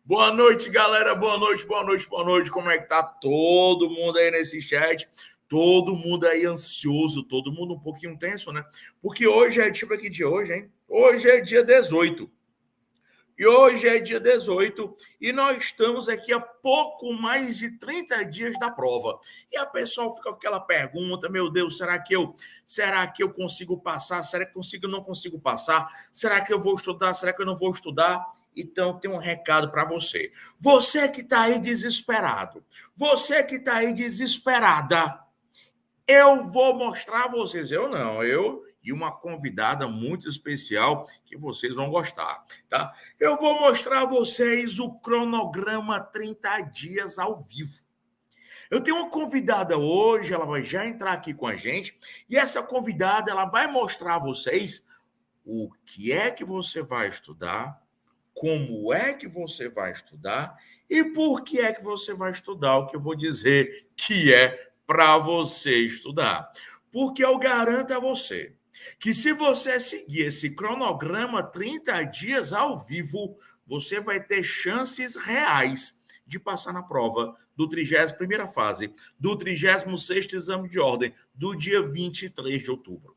Boa noite, galera. Boa noite, boa noite, boa noite. Como é que tá todo mundo aí nesse chat? Todo mundo aí ansioso, todo mundo um pouquinho tenso, né? Porque hoje é tipo aqui de hoje, hein? Hoje é dia 18. E hoje é dia 18 e nós estamos aqui a pouco mais de 30 dias da prova. E a pessoa fica com aquela pergunta, meu Deus, será que eu consigo passar? Será que consigo não consigo passar? Será que eu vou estudar? Será que eu não vou estudar? Então tem um recado para você. Você que está aí desesperado, você que está aí desesperada, eu vou mostrar a vocês, eu e uma convidada muito especial que vocês vão gostar, tá? Eu vou mostrar a vocês o cronograma 30 dias ao vivo. Eu tenho uma convidada hoje, ela vai já entrar aqui com a gente, e essa convidada ela vai mostrar a vocês o que é que você vai estudar, como é que você vai estudar e por que é que você vai estudar o que eu vou dizer que é para você estudar. Porque eu garanto a você que se você seguir esse cronograma 30 dias ao vivo, você vai ter chances reais de passar na prova do 31ª fase, do 36º exame de ordem, do dia 23 de outubro.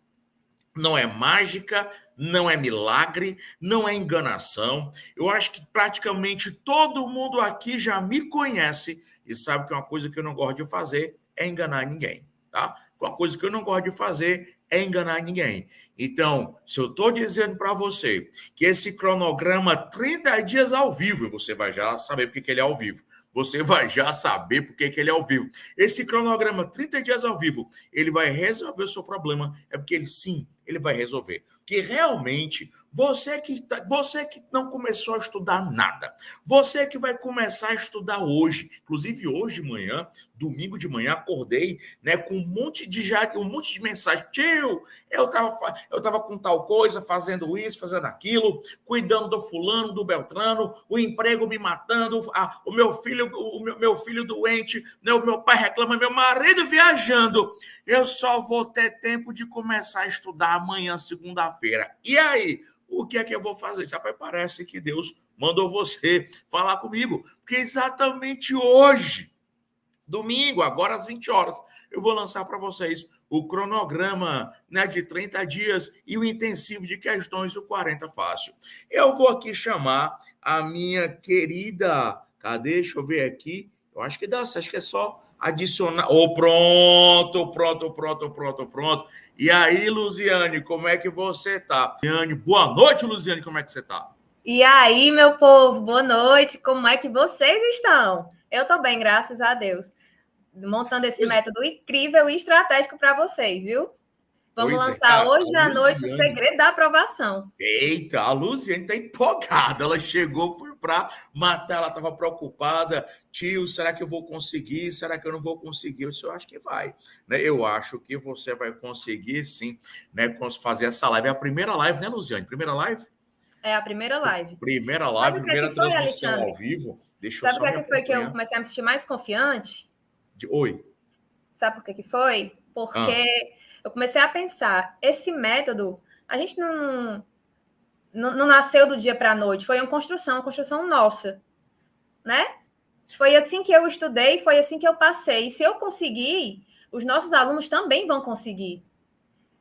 Não é mágica, não é milagre, não é enganação. Eu acho que praticamente todo mundo aqui já me conhece e sabe que uma coisa que eu não gosto de fazer é enganar ninguém, tá? Uma coisa que eu não gosto de fazer é enganar ninguém. Então, se eu estou dizendo para você que esse cronograma 30 dias ao vivo, você vai já saber porque que ele é ao vivo. Você vai já saber porque que ele é ao vivo. Esse cronograma 30 dias ao vivo, ele vai resolver o seu problema. É porque ele vai resolver. Que realmente você que não começou a estudar nada, você que vai começar a estudar hoje, inclusive hoje de manhã, domingo de manhã, acordei, né, com um monte de mensagem. Tio, eu tava com tal coisa, fazendo isso, fazendo aquilo, cuidando do fulano, do Beltrano, o emprego me matando, o meu filho doente, né, o meu pai reclama, meu marido viajando. Eu só vou ter tempo de começar a estudar amanhã, segunda-feira. E aí, o que é que eu vou fazer? Rapaz, parece que Deus mandou você falar comigo, porque exatamente hoje, domingo, agora às 20 horas, eu vou lançar para vocês o cronograma, né, de 30 dias e o intensivo de questões, o 40 fácil. Eu vou aqui chamar a minha querida... Cadê? Deixa eu ver aqui. Eu acho que dá, acho que é só adicionar. Oh, pronto. E aí, Luziane, como é que você tá? Luziane, boa noite, Luziane, como é que você tá? E aí, meu povo, boa noite. Como é que vocês estão? Eu estou bem, graças a Deus. Montando esse método incrível e estratégico para vocês, viu? Vamos Pois é, lançar a hoje à noite o Luziane. segredo da aprovação. Eita, a Luziane tá empolgada. Ela chegou, foi para matar, ela estava preocupada. Tio, será que eu vou conseguir? Será que eu não vou conseguir? Eu acho que vai. Né? Eu acho que você vai conseguir, sim, né, fazer essa live. É a primeira live, né, Luziane? Primeira live? É a primeira live. Primeira Sabe live, o que é que primeira foi, transmissão ao Alexandre? vivo. Deixa eu Sabe o só que é me que foi que eu acompanhar. comecei a me sentir mais confiante? Oi. Sabe por que foi? Ah. Porque eu comecei a pensar, esse método, a gente não nasceu do dia para a noite, foi uma construção nossa, né? Foi assim que eu estudei, foi assim que eu passei. E se eu conseguir, os nossos alunos também vão conseguir.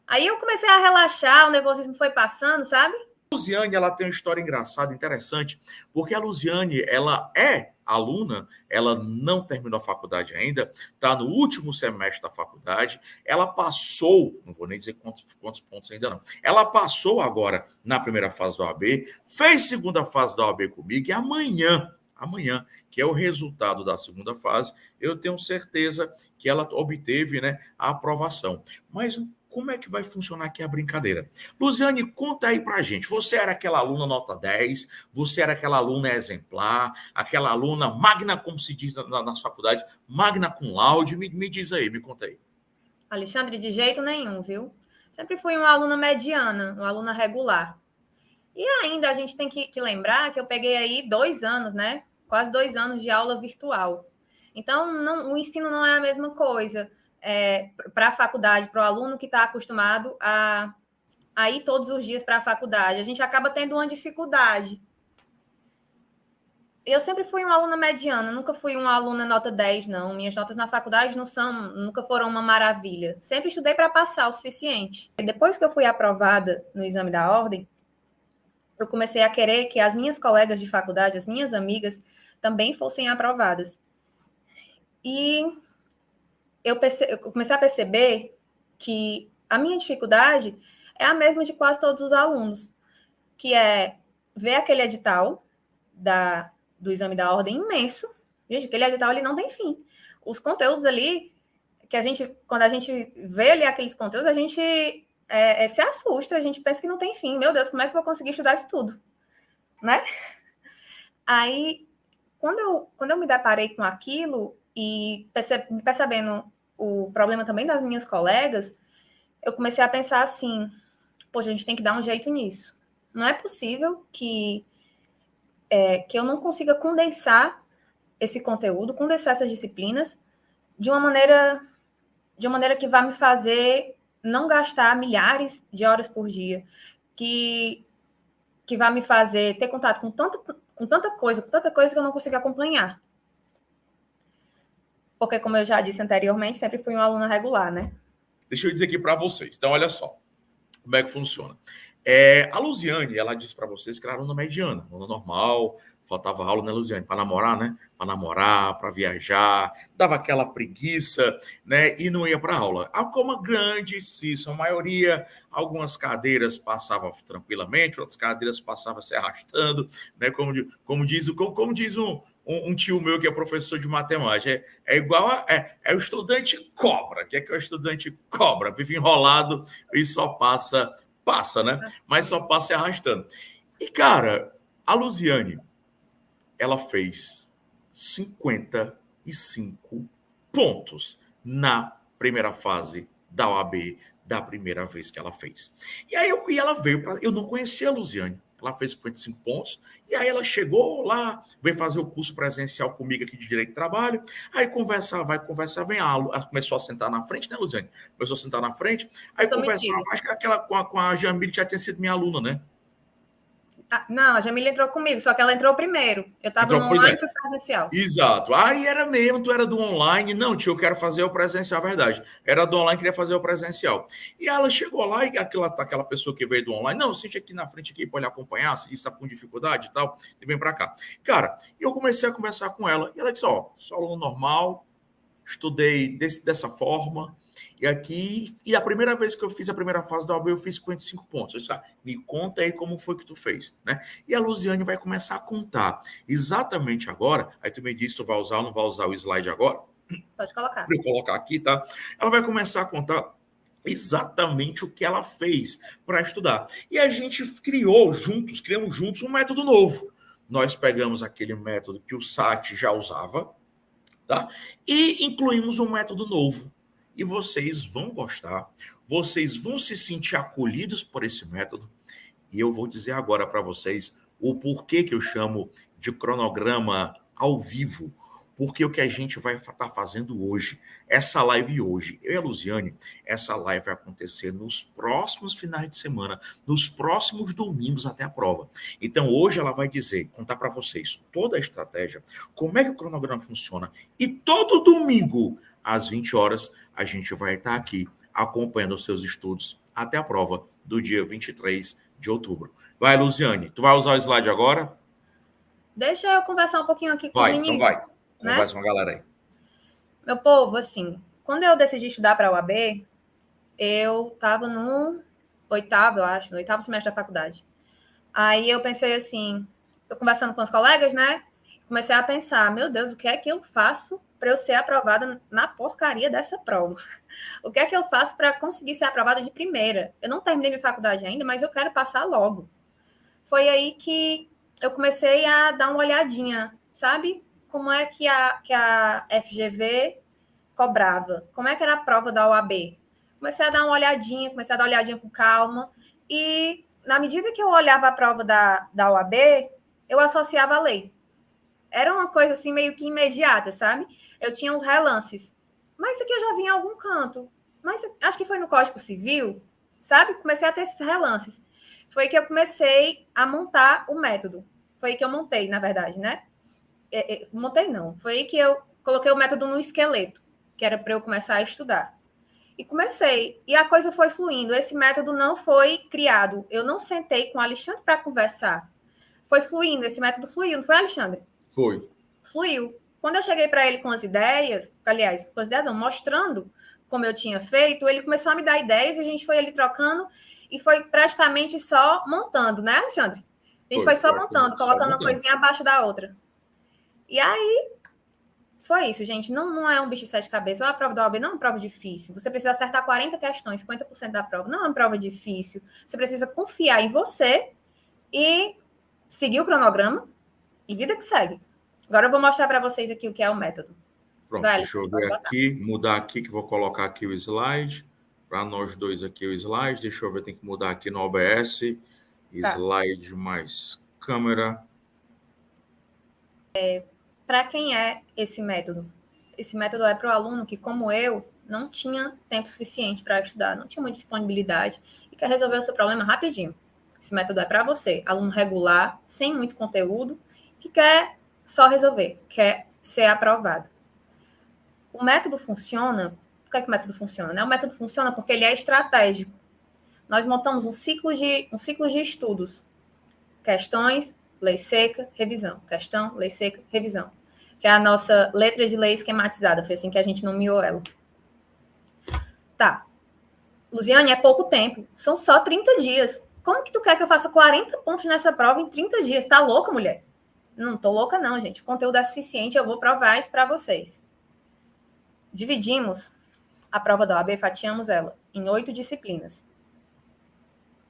Aí eu comecei a relaxar, o nervosismo foi passando, sabe? A Luziane, ela tem uma história engraçada, interessante, porque a Luziane, ela é aluna, ela não terminou a faculdade ainda, está no último semestre da faculdade, ela passou, não vou nem dizer quantos pontos ainda não, ela passou agora na primeira fase da OAB, fez segunda fase da OAB comigo, e amanhã, que é o resultado da segunda fase, eu tenho certeza que ela obteve, né, a aprovação. Mas como é que vai funcionar aqui a brincadeira? Luziane, conta aí pra gente. Você era aquela aluna nota 10, você era aquela aluna exemplar, aquela aluna magna, como se diz nas faculdades, magna cum laude. Me diz aí, me conta aí. Alexandre, de jeito nenhum, viu? Sempre fui uma aluna mediana, uma aluna regular. E ainda a gente tem que lembrar que eu peguei aí 2 anos, né? Quase 2 anos de aula virtual. Então, o ensino não é a mesma coisa para a faculdade, para o aluno que está acostumado a ir todos os dias para a faculdade. A gente acaba tendo uma dificuldade. eu sempre fui uma aluna mediana, nunca fui uma aluna nota 10, não. Minhas notas na faculdade nunca foram uma maravilha. Sempre estudei para passar o suficiente. E depois que eu fui aprovada no exame da ordem, eu comecei a querer que as minhas colegas de faculdade, as minhas amigas, também fossem aprovadas. E eu comecei a perceber que a minha dificuldade é a mesma de quase todos os alunos, que é ver aquele edital do exame da ordem imenso. Gente, aquele edital ele não tem fim. Os conteúdos ali, quando a gente vê ali aqueles conteúdos, a gente se assusta, a gente pensa que não tem fim. Meu Deus, como é que eu vou conseguir estudar isso tudo? Né? Aí, quando eu me deparei com aquilo e percebendo o problema também das minhas colegas, eu comecei a pensar assim, poxa, a gente tem que dar um jeito nisso. Não é possível que eu não consiga condensar esse conteúdo, condensar essas disciplinas de uma maneira que vai me fazer não gastar milhares de horas por dia, que vai me fazer ter contato com tanta coisa que eu não consigo acompanhar. Porque, como eu já disse anteriormente, sempre fui uma aluna regular, né? Deixa eu dizer aqui para vocês. Então, olha só como é que funciona. A Luziane, ela disse para vocês que era aluna mediana, aluna normal, faltava aula, né, Luziane? Para namorar, né? Para namorar, para viajar, dava aquela preguiça, né? E não ia para aula. Como a grandíssima maioria, algumas cadeiras passavam tranquilamente, outras cadeiras passavam se arrastando, né? Como diz um tio meu que é professor de matemática, é igual o estudante cobra, que é o estudante cobra, vive enrolado e só passa, né? Mas só passa se arrastando. E, cara, a Luziane, ela fez 55 pontos na primeira fase da OAB, da primeira vez que ela fez. E aí ela veio para. Eu não conhecia a Luziane. Ela fez 55 pontos, e aí ela chegou lá, veio fazer o curso presencial comigo aqui de Direito de Trabalho, aí vai conversar, vem ela começou a sentar na frente, né, Luziane? Começou a sentar na frente, aí conversava, acho que aquela com a Jamile já tinha sido minha aluna, né? Não, a Jamila entrou comigo, só que ela entrou primeiro. Eu estava no online e presencial. Exato. Aí era mesmo, tu era do online. Não, tio, eu quero fazer o presencial, verdade. Era do online, queria fazer o presencial. E ela chegou lá e aquela pessoa que veio do online, não, sente aqui na frente aqui, pode acompanhar, se está com dificuldade e tal, e vem para cá. Cara, eu comecei a conversar com ela, e ela disse, sou aluno normal, estudei dessa forma, e a primeira vez que eu fiz a primeira fase da OAB, eu fiz 55 pontos. Eu disse, me conta aí como foi que tu fez, né? E a Luziane vai começar a contar exatamente agora. Aí tu me disse, tu vai usar ou não vai usar o slide agora? Pode colocar. Vou colocar aqui, tá? Ela vai começar a contar exatamente o que ela fez para estudar. E a gente criamos juntos um método novo. Nós pegamos aquele método que o SAT já usava, tá? E incluímos um método novo. E vocês vão gostar, vocês vão se sentir acolhidos por esse método. E eu vou dizer agora para vocês o porquê que eu chamo de cronograma ao vivo. Porque o que a gente vai estar fazendo hoje, essa live hoje, eu e a Luziane, essa live vai acontecer nos próximos finais de semana, nos próximos domingos até a prova. Então hoje ela vai contar para vocês toda a estratégia, como é que o cronograma funciona. E todo domingo, às 20 horas, a gente vai estar aqui acompanhando os seus estudos até a prova do dia 23 de outubro. Vai, Luziane, tu vai usar o slide agora? Deixa eu conversar um pouquinho aqui com os meninos. Então vai. Conversa com a galera aí. Meu povo, assim, quando eu decidi estudar para a UAB, eu estava no oitavo semestre da faculdade. Aí eu pensei assim, eu conversando com os colegas, né? Comecei a pensar, meu Deus, o que é que eu faço para eu ser aprovada na porcaria dessa prova? O que é que eu faço para conseguir ser aprovada de primeira? Eu não terminei minha faculdade ainda, mas eu quero passar logo. Foi aí que eu comecei a dar uma olhadinha, sabe? Como é que a FGV cobrava? Como é que era a prova da OAB? Comecei a dar uma olhadinha, com calma. E, na medida que eu olhava a prova da OAB, eu associava a lei. Era uma coisa assim meio que imediata, sabe? Eu tinha uns relances. Mas isso aqui eu já vi em algum canto. Mas acho que foi no Código Civil, sabe? Comecei a ter esses relances. Foi que eu comecei a montar o método. Foi que eu montei, na verdade, né? montei não, foi aí que eu coloquei o método no esqueleto, que era para eu começar a estudar. E comecei, e a coisa foi fluindo. Esse método não foi criado. Eu não sentei com o Alexandre para conversar. Foi fluindo, esse método fluiu, não foi, Alexandre? Foi. Fluiu. Quando eu cheguei para ele com as ideias, aliás, com as ideias não, mostrando como eu tinha feito, ele começou a me dar ideias e a gente foi ali trocando e foi praticamente só montando, né, Alexandre? A gente foi só montando, colocando uma coisinha abaixo da outra. E aí, foi isso, gente. Não é um bicho de sete cabeças. A prova da OAB não é uma prova difícil. Você precisa acertar 40 questões, 50% da prova. Não é uma prova difícil. Você precisa confiar em você e seguir o cronograma e vida que segue. Agora eu vou mostrar para vocês aqui o que é o método. Pronto, deixa eu ver aqui, mudar aqui, que vou colocar aqui o slide. Para nós dois aqui o slide. Deixa eu ver, tem que mudar aqui no OBS. Slide mais câmera. Para quem é esse método? Esse método é para o aluno que, como eu, não tinha tempo suficiente para estudar, não tinha muita disponibilidade e quer resolver o seu problema rapidinho. Esse método é para você, aluno regular, sem muito conteúdo, que quer só resolver, quer ser aprovado. O método funciona. Por que o método funciona? Né? O método funciona porque ele é estratégico. Nós montamos um ciclo de estudos. Questões, lei seca, revisão. Questão, lei seca, revisão. Que é a nossa letra de lei esquematizada. Foi assim que a gente nomeou ela. Tá. Luziane, é pouco tempo. São só 30 dias. Como que tu quer que eu faça 40 pontos nessa prova em 30 dias? Tá louca, mulher? Não tô louca, não, gente. O conteúdo é suficiente, eu vou provar isso para vocês. Dividimos a prova da OAB, fatiamos ela em 8 disciplinas.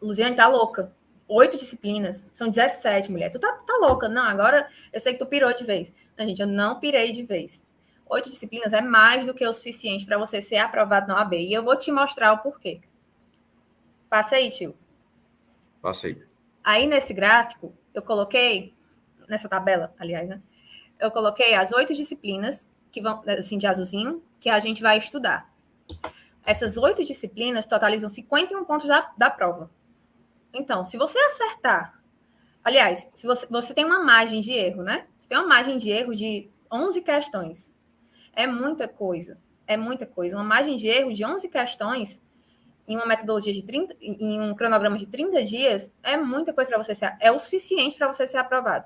Luziane tá louca. 8 disciplinas, são 17, mulher. Tu tá louca. Não, agora eu sei que tu pirou de vez. Não, gente, eu não pirei de vez. 8 disciplinas é mais do que o suficiente para você ser aprovado na OAB. E eu vou te mostrar o porquê. Passa aí, tio. Passei. Aí, nesse gráfico, eu coloquei, nessa tabela, aliás, né? Eu coloquei as 8 disciplinas, que vão, assim, de azulzinho, que a gente vai estudar. Essas 8 disciplinas totalizam 51 pontos da prova. Então, se você acertar... Aliás, se você tem uma margem de erro, né? Você tem uma margem de erro de 11 questões. É muita coisa. É muita coisa. Uma margem de erro de 11 questões em uma metodologia de 30, em um cronograma de 30 dias, é muita coisa para você ser... É o suficiente para você ser aprovado.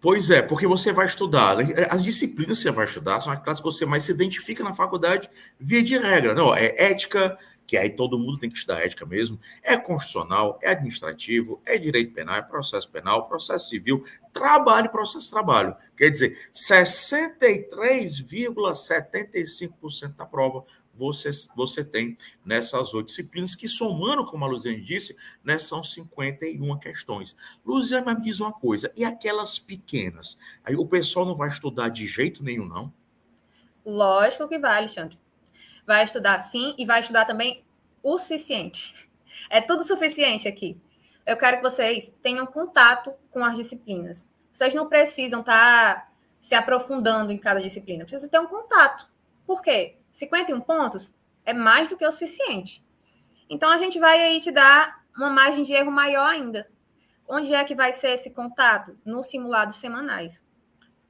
Pois é, porque você vai estudar. As disciplinas que você vai estudar são aquelas que você mais se identifica na faculdade, via de regra. Não, é ética, que aí todo mundo tem que estudar ética mesmo, é constitucional, é administrativo, é direito penal, é processo civil, trabalho e processo de trabalho. Quer dizer, 63,75% da prova você tem nessas 8 disciplinas, que somando, como a Luziane disse, né, são 51 questões. Luziane, mas me diz uma coisa, e aquelas pequenas? Aí o pessoal não vai estudar de jeito nenhum, não? Lógico que vai, Alexandre. Vai estudar sim e vai estudar também o suficiente. É tudo suficiente aqui. Eu quero que vocês tenham contato com as disciplinas. Vocês não precisam estar se aprofundando em cada disciplina. Precisa ter um contato. Por quê? 51 pontos é mais do que o suficiente. Então, a gente vai aí te dar uma margem de erro maior ainda. Onde é que vai ser esse contato? Nos simulados semanais.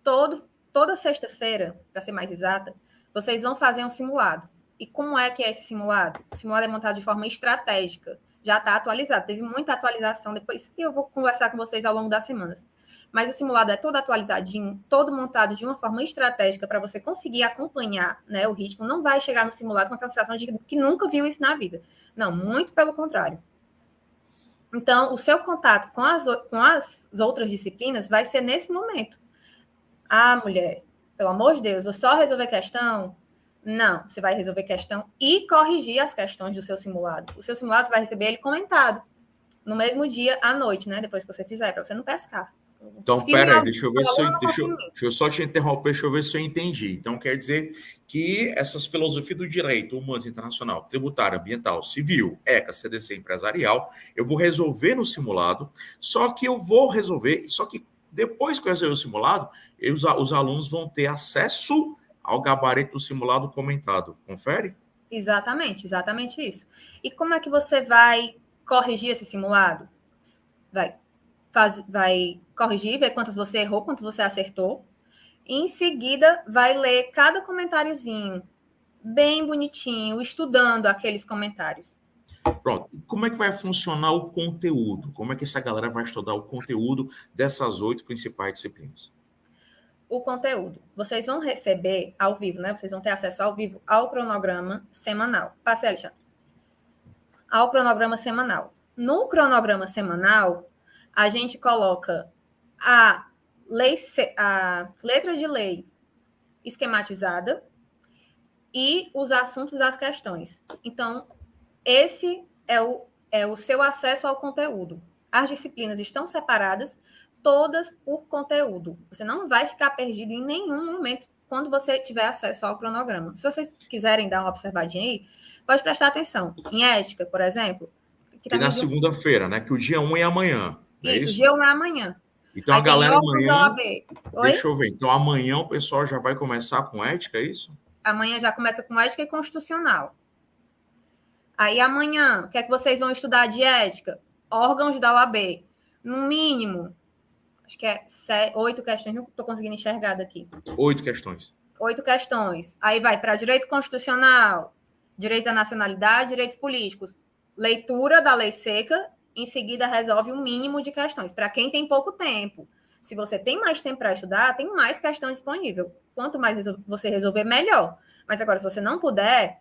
Toda sexta-feira, para ser mais exata, vocês vão fazer um simulado. E como é que é esse simulado? O simulado é montado de forma estratégica. Já está atualizado. Teve muita atualização depois. E eu vou conversar com vocês ao longo das semanas. Mas o simulado é todo atualizadinho, todo montado de uma forma estratégica para você conseguir acompanhar, né, o ritmo. Não vai chegar no simulado com aquela sensação de que nunca viu isso na vida. Não, muito pelo contrário. Então, o seu contato com as outras disciplinas vai ser nesse momento. Ah, mulher, pelo amor de Deus, vou só resolver questão? Não, você vai resolver questão e corrigir as questões do seu simulado. O seu simulado você vai receber ele comentado no mesmo dia, à noite, né? Depois que você fizer, para você não pescar. Então, pera aí, deixa eu só te interromper, deixa eu ver se eu entendi. Então, quer dizer que essas filosofias do direito, humanas, internacional, tributário, ambiental, civil, ECA, CDC, empresarial, eu vou resolver no simulado, só que depois que eu resolver o simulado, os alunos vão ter acesso ao gabarito do simulado comentado. Confere? Exatamente isso. E como é que você vai corrigir esse simulado? Vai corrigir, ver quantas você errou, quantas você acertou. E em seguida, vai ler cada comentáriozinho, bem bonitinho, estudando aqueles comentários. Pronto. Como é que vai funcionar o conteúdo? Como é que essa galera vai estudar o conteúdo dessas 8 principais disciplinas? O conteúdo. Vocês vão receber ao vivo, né? Vocês vão ter acesso ao vivo ao cronograma semanal. Passe, Alexandre. Ao cronograma semanal. No cronograma semanal, a gente coloca a letra de lei esquematizada e os assuntos das questões. Então, esse é o seu acesso ao conteúdo. As disciplinas estão separadas, todas por conteúdo. Você não vai ficar perdido em nenhum momento quando você tiver acesso ao cronograma. Se vocês quiserem dar uma observadinha aí, pode prestar atenção. Em ética, por exemplo. Que na segunda-feira, né? Que o dia 1 é amanhã. Não é isso, isso? dia 1 é amanhã. Então aí a galera amanhã. Deixa eu ver. Então amanhã o pessoal já vai começar com ética, é isso? Amanhã já começa com ética e constitucional. Aí amanhã, o que é que vocês vão estudar de ética? Órgãos da OAB. No mínimo, acho que é 8 questões, não estou conseguindo enxergar daqui. 8 questões. 8 questões. Aí vai para direito constitucional, direitos da nacionalidade, direitos políticos. Leitura da lei seca, em seguida resolve um mínimo de questões. Para quem tem pouco tempo. Se você tem mais tempo para estudar, tem mais questão disponível. Quanto mais você resolver, melhor. Mas agora, se você não puder,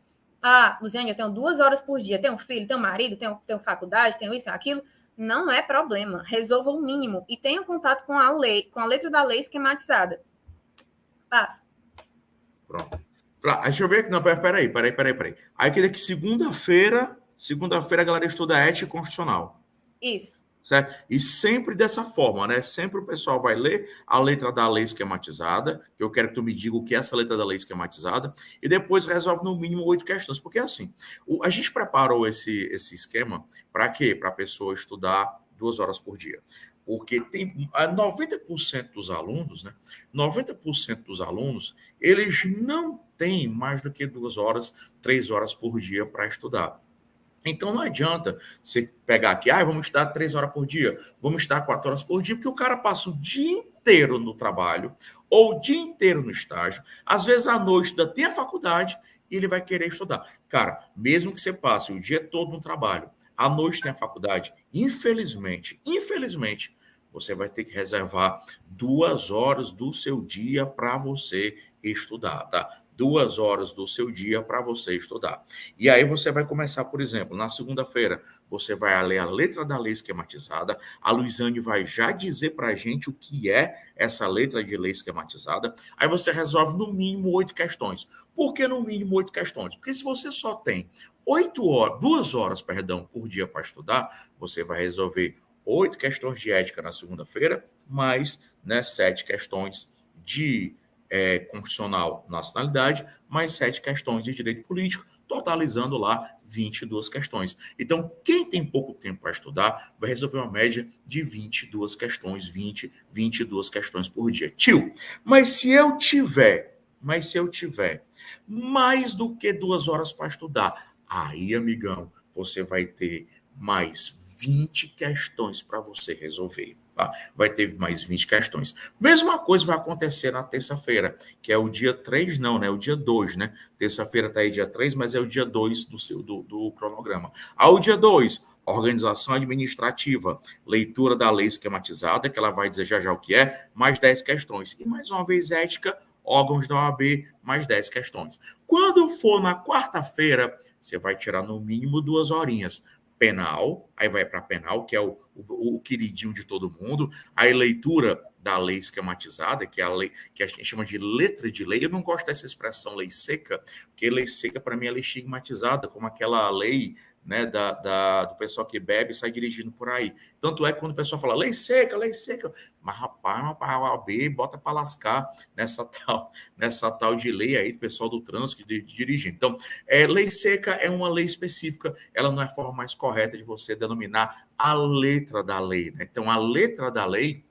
Luziane, eu tenho 2 horas por dia, tenho um filho, tenho um marido, tenho faculdade, tenho isso, aquilo, não é problema. Resolva o mínimo e tenha contato com a lei, com a letra da lei esquematizada. Passa. Pronto. Deixa eu ver aqui. Não, peraí. Aí que daqui segunda-feira a galera estuda ética constitucional. Isso. Certo? E sempre dessa forma, né? Sempre o pessoal vai ler a letra da lei esquematizada, que eu quero que tu me diga o que é essa letra da lei esquematizada, e depois resolve no mínimo 8 questões. Porque assim, a gente preparou esse esquema para quê? Para a pessoa estudar 2 horas por dia. Porque tem 90% dos alunos, né? 90% dos alunos, eles não têm mais do que 2 horas, 3 horas por dia para estudar. Então não adianta você pegar aqui, vamos estudar 3 horas por dia, vamos estudar 4 horas por dia, porque o cara passa o dia inteiro no trabalho, ou o dia inteiro no estágio, às vezes à noite ainda tem a faculdade e ele vai querer estudar. Cara, mesmo que você passe o dia todo no trabalho, à noite tem a faculdade, infelizmente, você vai ter que reservar 2 horas do seu dia para você estudar, tá? 2 horas do seu dia para você estudar. E aí você vai começar, por exemplo, na segunda-feira, você vai ler a letra da lei esquematizada, a Luiziane vai já dizer para a gente o que é essa letra de lei esquematizada, aí você resolve no mínimo 8 questões. Por que no mínimo 8 questões? Porque se você só tem 2 horas, por dia para estudar, você vai resolver 8 questões de ética na segunda-feira, mais 7 questões de constitucional nacionalidade, mais 7 questões de direito político, totalizando lá 22 questões. Então, quem tem pouco tempo para estudar, vai resolver uma média de 22 questões, 22 questões por dia. Tio, mas se eu tiver mais do que 2 horas para estudar, aí, amigão, você vai ter mais 20 questões para você resolver. Tá? Vai ter mais 20 questões. Mesma coisa vai acontecer na terça-feira, que é o dia 3, não, né? O dia 2, né? Terça-feira está aí dia 3, mas é o dia 2 do cronograma. Ao dia 2, organização administrativa, leitura da lei esquematizada, que ela vai dizer já o que é, mais 10 questões. E mais uma vez, ética, órgãos da OAB, mais 10 questões. Quando for na quarta-feira, você vai tirar no mínimo 2 horinhas. Penal, aí vai para penal, que é o queridinho de todo mundo, a leitura da lei esquematizada, que é a lei que a gente chama de letra de lei. Eu não gosto dessa expressão lei seca, porque lei seca para mim ela é estigmatizada, como aquela lei, né, do pessoal que bebe e sai dirigindo por aí. Tanto é que quando o pessoal fala lei seca, mas rapaz, a OAB bota para lascar nessa tal de lei aí do pessoal do trânsito de dirigir. Então, lei seca é uma lei específica, ela não é a forma mais correta de você denominar a letra da lei, né? Então, a letra da lei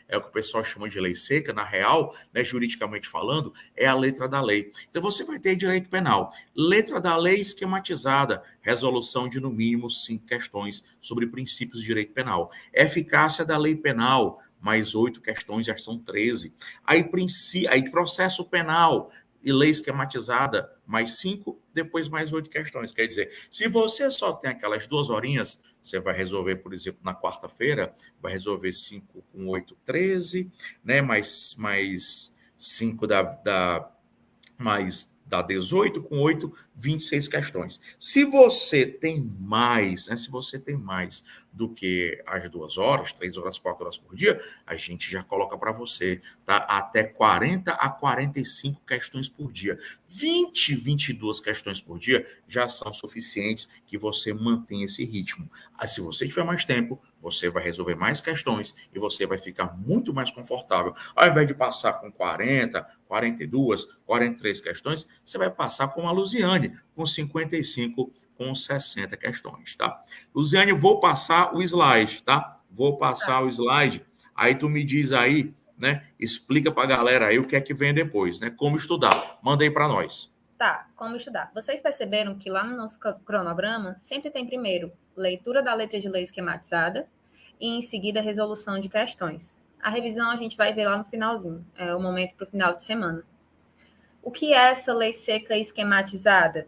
é o que o pessoal chama de lei seca, na real, né, juridicamente falando, é a letra da lei. Então você vai ter direito penal. Letra da lei esquematizada, resolução de no mínimo 5 questões sobre princípios de direito penal. Eficácia da lei penal, mais 8 questões, já são 13. Aí processo penal e lei esquematizada, mais 5, depois mais 8 questões. Quer dizer, se você só tem aquelas 2 horinhas, você vai resolver, por exemplo, na quarta-feira, vai resolver 5 com 8, 13, né? Mais 5 mais dá 18 com 8, 26 questões. Se você tem mais, né, se você tem mais do que as 2 horas, 3 horas, 4 horas por dia, a gente já coloca para você, tá? Até 40 a 45 questões por dia. 20, 22 questões por dia já são suficientes que você mantém esse ritmo. Se você tiver mais tempo, você vai resolver mais questões e você vai ficar muito mais confortável. Ao invés de passar com 40, 42, 43 questões, você vai passar com a Luziane, com 55, com 60 questões, tá? Luziane, vou passar o slide, tá? Vou passar o slide, aí tu me diz aí, né? Explica pra galera aí o que é que vem depois, né? Como estudar. Manda aí pra nós. Tá, como estudar? Vocês perceberam que lá no nosso cronograma sempre tem primeiro leitura da letra de lei esquematizada e em seguida resolução de questões. A revisão a gente vai ver lá no finalzinho, é o momento para o final de semana. O que é essa lei seca esquematizada?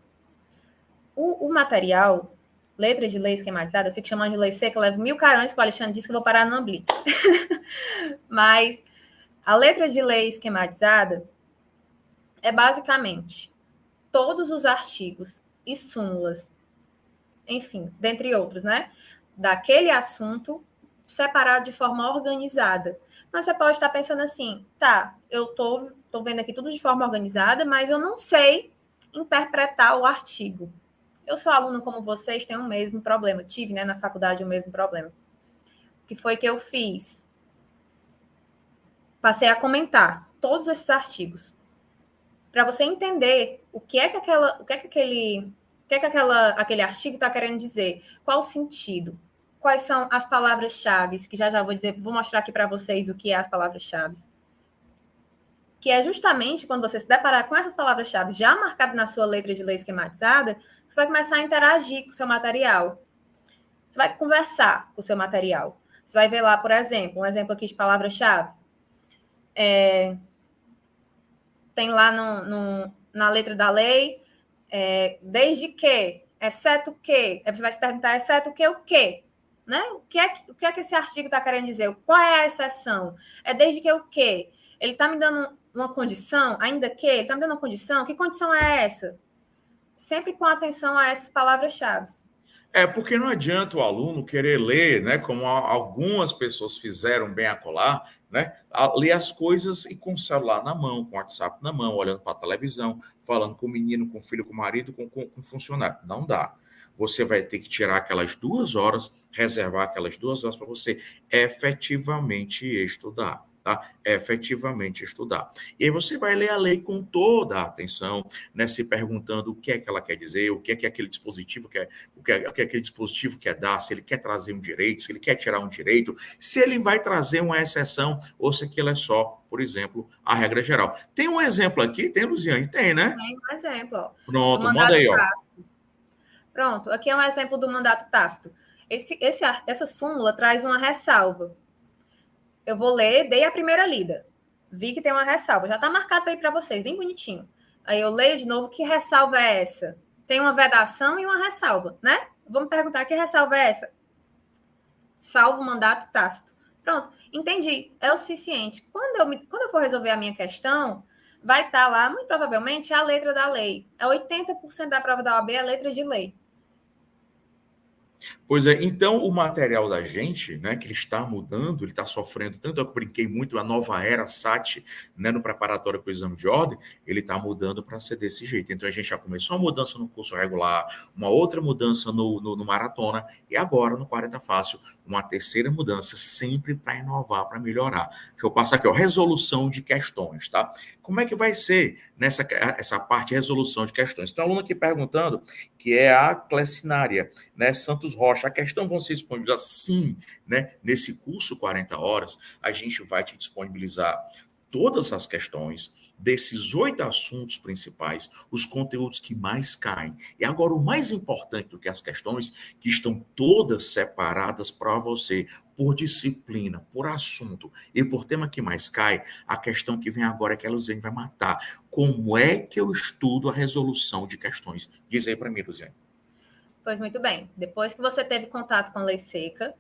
O material, letra de lei esquematizada, eu fico chamando de lei seca, eu levo 1000 carões que o Alexandre disse que eu vou parar numa blitz. Mas a letra de lei esquematizada é basicamente todos os artigos e súmulas, enfim, dentre outros, né? Daquele assunto separado de forma organizada. Mas você pode estar pensando assim, tá, eu tô vendo aqui tudo de forma organizada, mas eu não sei interpretar o artigo. Eu sou aluno como vocês, tenho o mesmo problema. Tive, né, na faculdade o mesmo problema. O que foi que eu fiz? Passei a comentar todos esses artigos para você entender o que é que aquele artigo está querendo dizer, qual o sentido, quais são as palavras-chave, que já vou dizer, vou mostrar aqui para vocês o que é as palavras-chave. Que é justamente quando você se deparar com essas palavras-chave já marcadas na sua letra de lei esquematizada, você vai começar a interagir com o seu material. Você vai conversar com o seu material. Você vai ver lá, por exemplo, um exemplo aqui de palavra-chave. Tem lá na letra da lei, desde que, exceto que. Aí você vai se perguntar, exceto o quê? Né? O que é que esse artigo está querendo dizer? Qual é a exceção? É desde que o quê? Ele está me dando uma condição, ainda que? Ele está me dando uma condição? Que condição é essa? Sempre com atenção a essas palavras-chave. Porque não adianta o aluno querer ler, né, como algumas pessoas fizeram bem acolá, né, ler as coisas e com o celular na mão, com o WhatsApp na mão, olhando para a televisão, falando com o menino, com o filho, com o marido, com o funcionário. Não dá. Você vai ter que tirar aquelas 2 horas, reservar aquelas 2 horas para você efetivamente estudar. Tá? Efetivamente estudar. E aí você vai ler a lei com toda a atenção, né? Se perguntando o que é que ela quer dizer, o que é que aquele dispositivo quer, o que aquele dispositivo quer dar, se ele quer trazer um direito, se ele quer tirar um direito, se ele vai trazer uma exceção ou se aquilo é só, por exemplo, a regra geral. Tem um exemplo aqui, tem, Luziane? Tem, né? Tem um exemplo, ó. Pronto, manda aí, ó. Tácito. Pronto, aqui é um exemplo do mandato tácito. Essa súmula traz uma ressalva. Eu vou ler, dei a primeira lida. Vi que tem uma ressalva. Já está marcado aí para vocês, bem bonitinho. Aí eu leio de novo, que ressalva é essa? Tem uma vedação e uma ressalva, né? Vamos perguntar, que ressalva é essa? Salvo mandato tácito. Pronto, entendi. É o suficiente. Quando eu for resolver a minha questão, vai estar lá, muito provavelmente, a letra da lei. 80% da prova da OAB é a letra de lei. Pois é, então o material da gente, né, que ele está mudando, ele está sofrendo tanto, eu brinquei muito, a nova era SAT, né, no preparatório para o exame de ordem, ele está mudando para ser desse jeito. Então a gente já começou uma mudança no curso regular, uma outra mudança no maratona, e agora no 40 Fácil, uma terceira mudança, sempre para inovar, para melhorar. Deixa eu passar aqui, ó, resolução de questões, tá? Como é que vai ser essa parte de resolução de questões? Então, aluno aqui perguntando, que é a Clecinária, né, Santos Rocha. A questão vão ser disponibilizadas sim, né? Nesse curso 40 horas, a gente vai te disponibilizar todas as questões, desses 8 assuntos principais, os conteúdos que mais caem. E agora, o mais importante do que as questões, que estão todas separadas para você, por disciplina, por assunto e por tema que mais cai, a questão que vem agora é que a Luziane vai matar. Como é que eu estudo a resolução de questões? Diz aí para mim, Luziane. Pois muito bem. Depois que você teve contato com lei seca,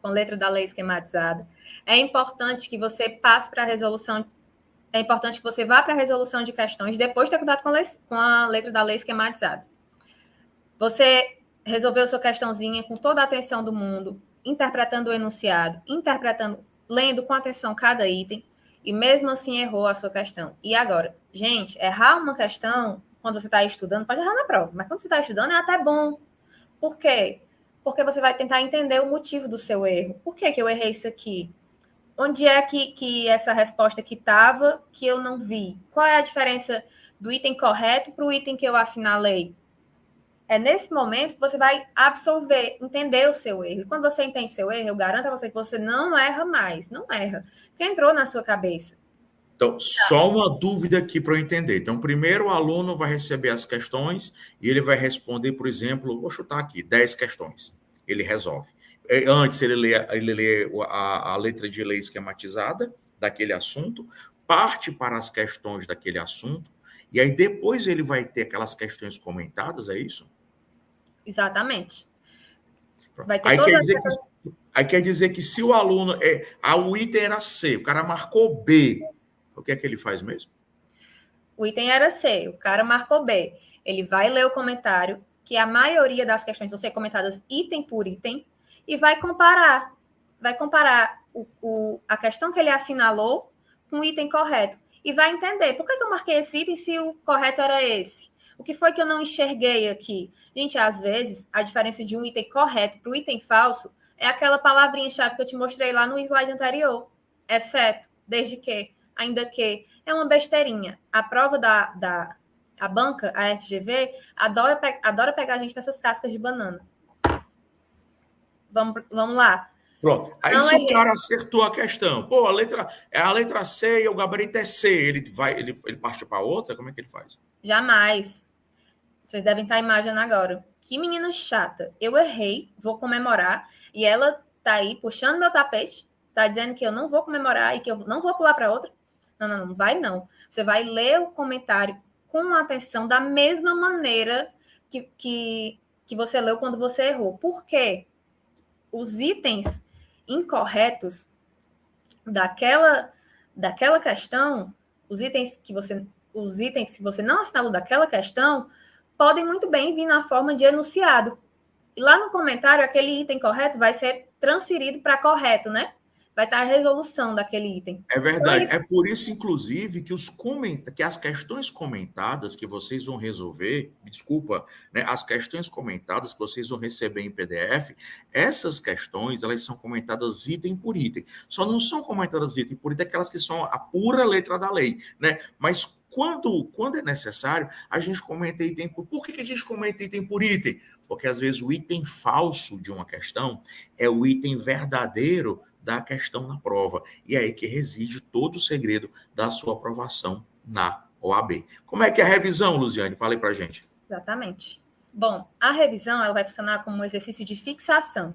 com letra da lei esquematizada, é importante que você passe para a resolução. É importante que você vá para a resolução de questões depois de ter contato com a letra da lei esquematizada. Você resolveu sua questãozinha com toda a atenção do mundo, interpretando o enunciado, lendo com atenção cada item, e mesmo assim errou a sua questão. E agora, gente, errar uma questão quando você está estudando, pode errar na prova, mas quando você está estudando é até bom. Por quê? Porque você vai tentar entender o motivo do seu erro. Por que eu errei isso aqui? Onde é que essa resposta que estava que eu não vi? Qual é a diferença do item correto para o item que eu assinalei? É nesse momento que você vai absorver, entender o seu erro. E quando você entende seu erro, eu garanto a você que você não erra mais. Não erra. Porque entrou na sua cabeça. Então, só uma dúvida aqui para eu entender. Então, primeiro o aluno vai receber as questões e ele vai responder, por exemplo, vou chutar aqui, 10 questões. Ele resolve. Antes ele lê a letra de lei esquematizada daquele assunto, parte para as questões daquele assunto, e aí depois ele vai ter aquelas questões comentadas, é isso? Exatamente. Vai ter Aí quer todas dizer as... aí quer dizer que se o aluno. O item era C, o cara marcou B, o que é que ele faz mesmo? O item era C, o cara marcou B. Ele vai ler o comentário, que a maioria das questões vão ser comentadas item por item, e vai comparar. Vai comparar a questão que ele assinalou com o item correto. E vai entender por que eu marquei esse item se o correto era esse. O que foi que eu não enxerguei aqui? Gente, às vezes, a diferença de um item correto para o item falso é aquela palavrinha-chave que eu te mostrei lá no slide anterior. Exceto, desde que, ainda que. É uma besteirinha. A prova a banca, a FGV, adora pegar a gente nessas cascas de banana. Vamos lá. Pronto. Aí Não se é o cara acertou a questão, pô, a letra C e o gabarito é C, ele parte para outra, como é que ele faz? Jamais. Vocês devem estar imaginando agora. Que menina chata. Eu errei, vou comemorar, e ela tá aí puxando meu tapete, tá dizendo que eu não vou comemorar e que eu não vou pular para outra. Não, não, não vai não. Você vai ler o comentário com atenção da mesma maneira que você leu quando você errou. Por quê? Os itens incorretos daquela questão, os itens que você não assinalou daquela questão, podem muito bem vir na forma de enunciado. E lá no comentário, aquele item correto vai ser transferido para correto, né? Vai estar a resolução daquele item. É Então, verdade. É por isso, inclusive, que as questões comentadas que vocês vão resolver, desculpa, né, as questões comentadas que vocês vão receber em PDF, essas questões, elas são comentadas item por item. Só não são comentadas item por item aquelas que são a pura letra da lei, né? Mas quando é necessário, a gente comenta item por... Por que a gente comenta item por item? Porque, às vezes, o item falso de uma questão é o item verdadeiro da questão na prova. E é aí que reside todo o segredo da sua aprovação na OAB. Como é que é a revisão, Luziane? Fale para a gente. exatamente. Bom, a revisão ela vai funcionar como um exercício de fixação.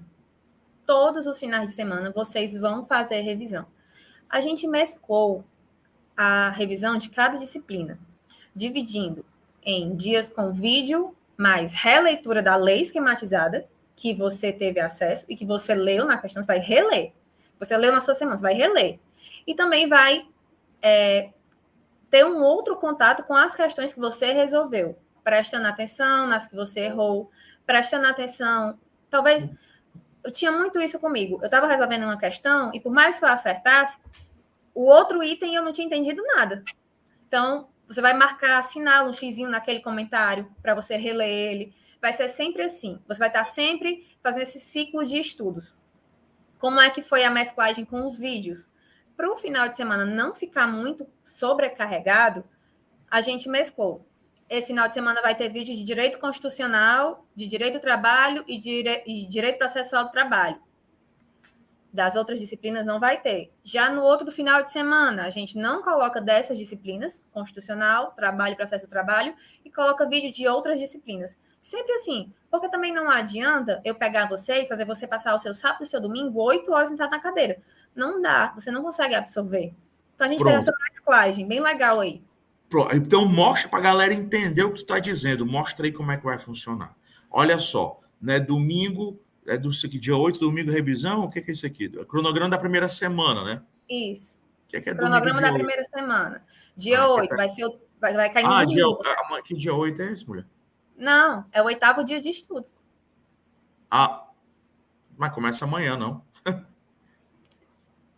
Todos os finais de semana vocês vão fazer revisão. A gente mesclou a revisão de cada disciplina, dividindo em dias com vídeo, mais releitura da lei esquematizada, que você teve acesso e que você leu na questão, você vai reler. Você leu na sua semana, você vai reler. E também vai ter um outro contato com as questões que você resolveu, prestando atenção nas que você errou, prestando atenção. Talvez eu tinha muito isso comigo. Eu estava resolvendo uma questão e por mais que eu acertasse, o outro item eu não tinha entendido nada. Então, você vai marcar, assinar um xizinho naquele comentário para você reler ele. Vai ser sempre assim. Você vai estar sempre fazendo esse ciclo de estudos. Como é que foi a mesclagem com os vídeos? Para o final de semana não ficar muito sobrecarregado, a gente mesclou. Esse final de semana vai ter vídeo de direito constitucional, de direito do trabalho e de direito processual do trabalho. Das outras disciplinas não vai ter. Já no outro final de semana, a gente não coloca dessas disciplinas, constitucional, trabalho, processo do trabalho, e coloca vídeo de outras disciplinas. Sempre assim, porque também não adianta eu pegar você e fazer você passar o seu sábado e o seu domingo 8 horas sentado na cadeira. Não dá, você não consegue absorver. Então a gente fez essa mesclagem, bem legal aí. Então mostra para a galera entender o que tu está dizendo. Mostra aí como é que vai funcionar. Olha só, né? Domingo, dia 8, domingo, revisão. O que é isso aqui? É o cronograma da primeira semana, né? Isso. O que é cronograma domingo, da primeira semana. Dia 8, vai cair no domingo. Que dia 8 é esse, mulher? Não, é o 8º dia de estudos. Mas começa amanhã, não?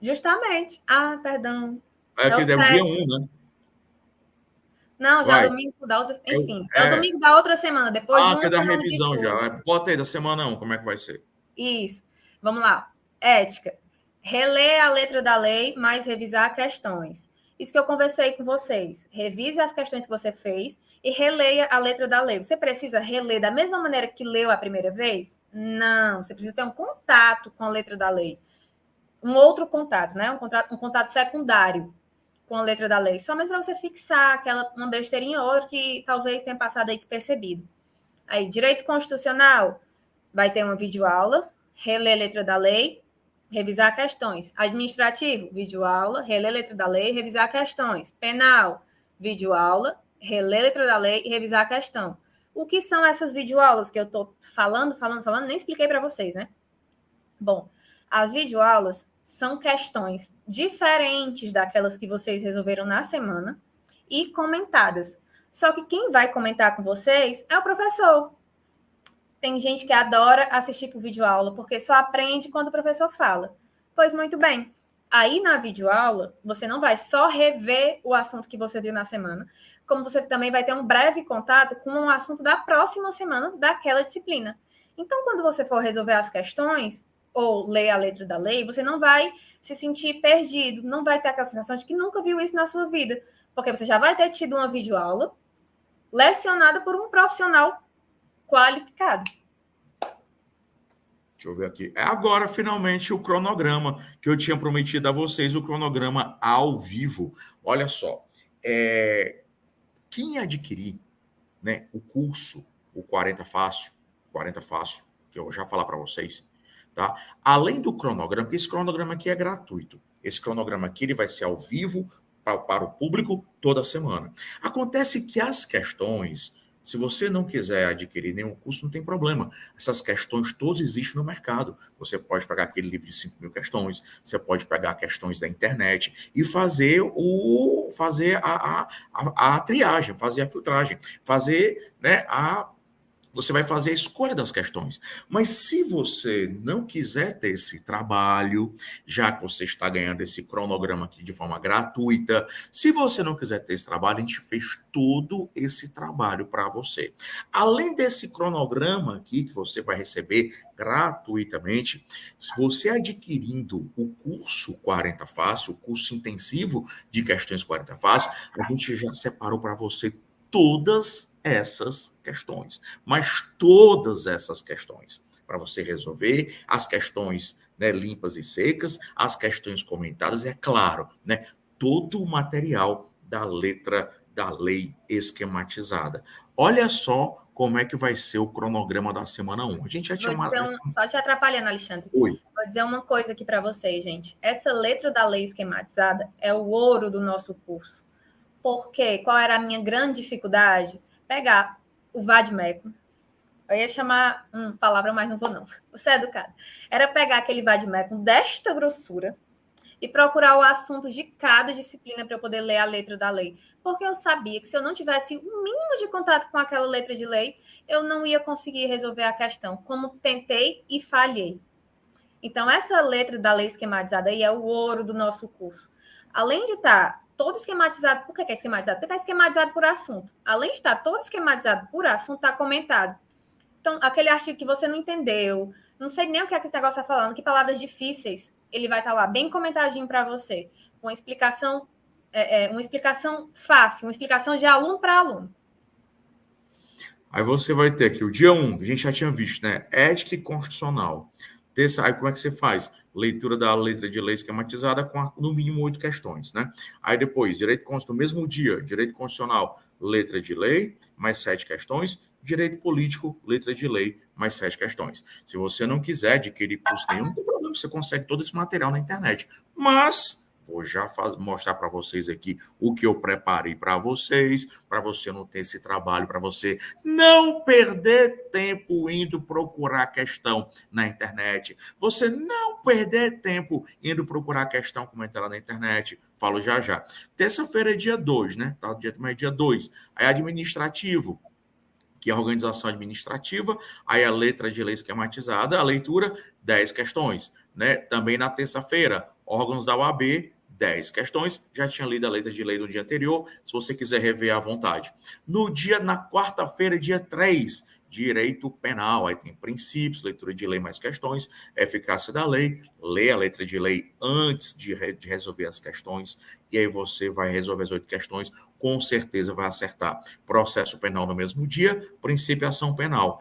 Justamente. Perdão. É o dia 1, né? Não, já é domingo da outra... Enfim, é o domingo da outra semana, depois de uma que é da semana revisão já. Bota aí, da semana 1, como é que vai ser? Isso. Vamos lá. Ética. Reler a letra da lei, mas revisar questões. Isso que eu conversei com vocês. Revise as questões que você fez e releia a letra da lei. Você precisa reler da mesma maneira que leu a primeira vez? Não. Você precisa ter um contato com a letra da lei. Um outro contato, né? Um contato secundário com a letra da lei. Somente para você fixar uma besteirinha ou outra que talvez tenha passado aí despercebido. Aí, direito constitucional, vai ter uma videoaula, reler a letra da lei, revisar questões. Administrativo, videoaula, reler a letra da lei, revisar questões. Penal, videoaula, reler a letra da lei e revisar a questão. O que são essas videoaulas que eu estou falando, nem expliquei para vocês, né? Bom, as videoaulas são questões diferentes daquelas que vocês resolveram na semana e comentadas. Só que quem vai comentar com vocês é o professor. Tem gente que adora assistir por videoaula, porque só aprende quando o professor fala. Pois muito bem. Aí na videoaula, você não vai só rever o assunto que você viu na semana, como você também vai ter um breve contato com um assunto da próxima semana daquela disciplina. Então, quando você for resolver as questões, ou ler a letra da lei, você não vai se sentir perdido, não vai ter aquela sensação de que nunca viu isso na sua vida, porque você já vai ter tido uma videoaula lecionada por um profissional qualificado. Deixa eu ver aqui. É agora, finalmente, o cronograma que eu tinha prometido a vocês, o cronograma ao vivo. Olha só, quem adquirir, né, o curso, o 40 Fácil, que eu vou já falar para vocês, tá? Além do cronograma, porque esse cronograma aqui é gratuito. Esse cronograma aqui ele vai ser ao vivo para o público toda semana. Acontece que as questões, se você não quiser adquirir nenhum curso, não tem problema. Essas questões todas existem no mercado. Você pode pegar aquele livro de 5.000 questões, você pode pegar questões da internet e fazer a triagem, fazer a filtragem, fazer, né, você vai fazer a escolha das questões. Mas se você não quiser ter esse trabalho, já que você está ganhando esse cronograma aqui de forma gratuita, se você não quiser ter esse trabalho, a gente fez todo esse trabalho para você. Além desse cronograma aqui, que você vai receber gratuitamente, se você adquirindo o curso 40 Fácil, o curso intensivo de questões 40 Fácil, a gente já separou para você todas essas questões, mas todas essas questões, para você resolver as questões, né, limpas e secas, as questões comentadas, é claro, né, todo o material da letra da lei esquematizada. Olha só como é que vai ser o cronograma da semana 1. A gente já tinha Só te atrapalhando, Alexandre. Oi. Vou dizer uma coisa aqui para vocês, gente. Essa letra da lei esquematizada é o ouro do nosso curso. Por quê? Qual era a minha grande dificuldade? Pegar o vade-mecum. Eu ia chamar palavra, mas não vou não. Você é educado. Era pegar aquele vade-mecum desta grossura e procurar o assunto de cada disciplina para eu poder ler a letra da lei. Porque eu sabia que se eu não tivesse o mínimo de contato com aquela letra de lei, eu não ia conseguir resolver a questão, como tentei e falhei. Então, essa letra da lei esquematizada aí é o ouro do nosso curso. Além de estar todo esquematizado, por que é esquematizado? Porque está esquematizado por assunto. Além de estar todo esquematizado por assunto, está comentado. Então, aquele artigo que você não entendeu, não sei nem o que é que esse negócio está falando, que palavras difíceis, ele vai estar lá bem comentadinho para você. Uma explicação fácil, uma explicação de aluno para aluno. Aí você vai ter aqui o dia 1, a gente já tinha visto, né? Ética e constitucional. Aí como é que você faz? leitura da letra de lei esquematizada com no mínimo 8 questões, né? Aí depois, direito constitucional, no mesmo dia, direito constitucional, letra de lei, mais 7 questões, direito político, letra de lei, mais 7 questões. Se você não quiser adquirir curso nenhum, não tem problema, você consegue todo esse material na internet. Mas vou já mostrar para vocês aqui o que eu preparei para você não ter esse trabalho, para você não perder tempo indo procurar questão na internet, você não perder tempo indo procurar questão comentada na internet. Falo já já. Terça-feira é dia 2, né? Tá, dia 2. Aí administrativo, que é a organização administrativa, aí a letra de lei esquematizada, a leitura, 10 questões, né? Também na terça-feira, órgãos da OAB, 10 questões, já tinha lido a letra de lei do dia anterior, se você quiser rever à vontade. Na quarta-feira, dia 3, direito penal, aí tem princípios, leitura de lei mais questões, eficácia da lei, lê a letra de lei antes de resolver as questões, e aí você vai resolver as 8 questões, com certeza vai acertar. Processo penal no mesmo dia, princípio e ação penal.